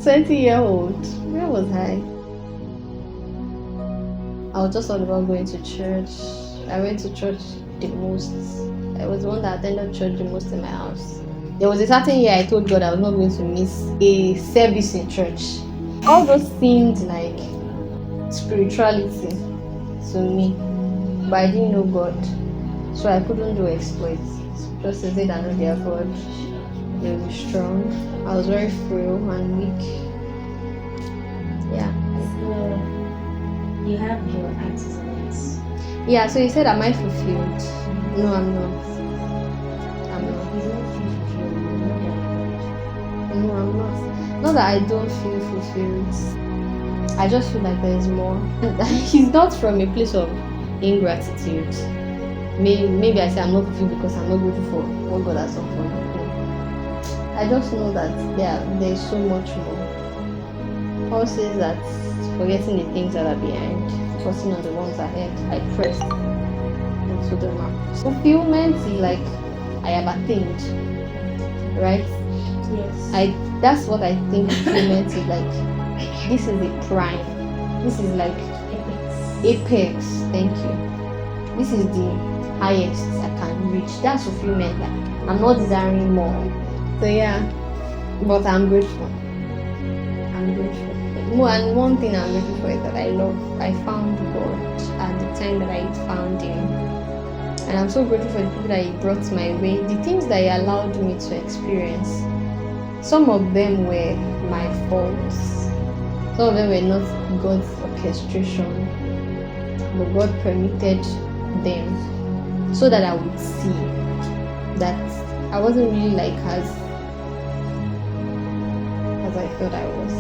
20-year-old. Where was I? I was just all about going to church. I went to church the most. I was the one that attended church the most in my house. There was a certain year I told God I was not going to miss a service in church. All those seemed like spirituality to me, but I didn't know God, so I couldn't do exploits. Just to say that I know their God, they will be strong. I was very frail and weak. Yeah. So you have your antecedents. Yeah, so you said, am I fulfilled? No, I'm not. I'm not. You don't feel fulfilled. You know that. No, I'm not. Not that I don't feel fulfilled. I just feel like there is more. It's not from a place of ingratitude. Maybe I say I'm not fulfilled because I'm not grateful for what God has done for me. No. I just know that there is so much more. Paul says that forgetting the things that are behind, focusing on the ones ahead, I press into the mark. Fulfillment is like I have attained, right? Yes. That's what I think fulfillment is like. This is the prime. This is like apex. Thank you. This is the highest I can reach. That's fulfillment. Like I'm not desiring more. So yeah, but I'm grateful. I'm grateful. And one thing I'm grateful for is that I found God at the time that I found Him. And I'm so grateful for the people that He brought my way, the things that He allowed me to experience. Some of them were my faults. Some of them were not God's orchestration, but God permitted them so that I would see that I wasn't really like as I thought I was.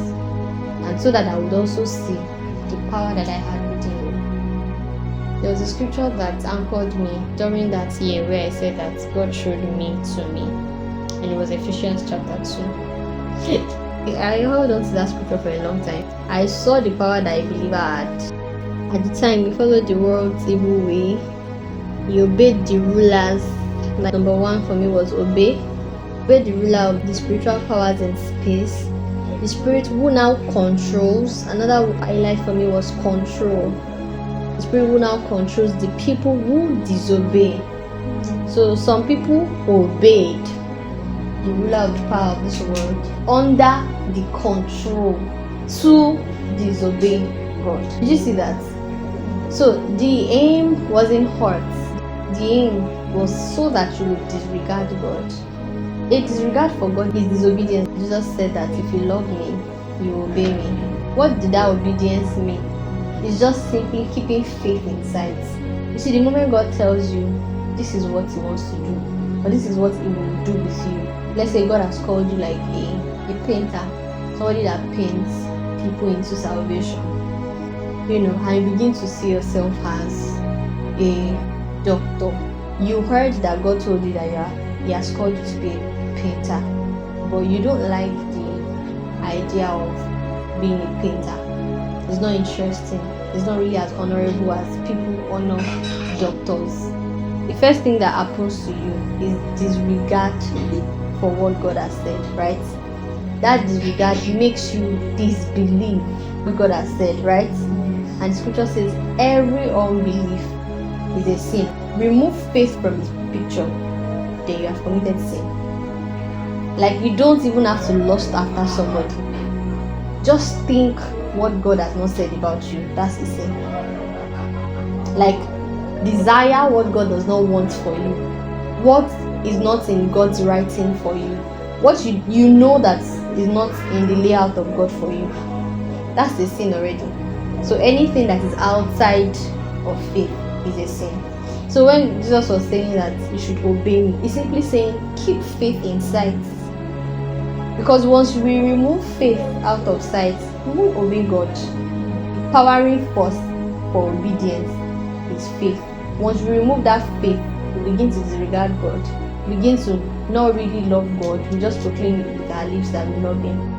And so that I would also see the power that I had within me. There was a scripture that anchored me during that year where I said that God showed me to me. And it was Ephesians chapter 2. I held on to that scripture for a long time. I saw the power that I believe I had. At the time, we followed the world's evil way. He obeyed the rulers. Like number one for me was obey. Obey the ruler of the spiritual powers in space. The spirit who now controls. Another highlight for me was control. The spirit who now controls the people who disobey. So some people obeyed the ruler of the power of this world under the control to disobey God. Did you see that? So the aim wasn't hurt. The aim was so that you would disregard God. A disregard for God is disobedience. Jesus said that if you love me, you obey me. What did that obedience mean? It's just simply keeping faith inside. You see, the moment God tells you this is what He wants to do, or this is what He will do with you. Let's say God has called you like a painter, somebody that paints people into salvation. And you begin to see yourself as a doctor. You heard that God told you that He has called you to be a painter, but you don't like the idea of being a painter. It's not interesting. It's not really as honorable as people honor doctors. The first thing that happens to you is disregard for what God has said, right? That disregard makes you disbelieve what God has said, right? And the scripture says every unbelief is a sin. Remove faith from the picture, then you have committed sin. Like you don't even have to lust after somebody. Just think what God has not said about you. That's a sin. Like desire what God does not want for you. What is not in God's writing for you. What you know that is not in the layout of God for you. That's a sin already. So anything that is outside of faith is a sin. So when Jesus was saying that you should obey me, he's simply saying keep faith in sight. Because once we remove faith out of sight, we won't obey God. The powering force for obedience is faith. Once we remove that faith, we begin to disregard God. We begin to not really love God. We just proclaim with our lips that we love Him.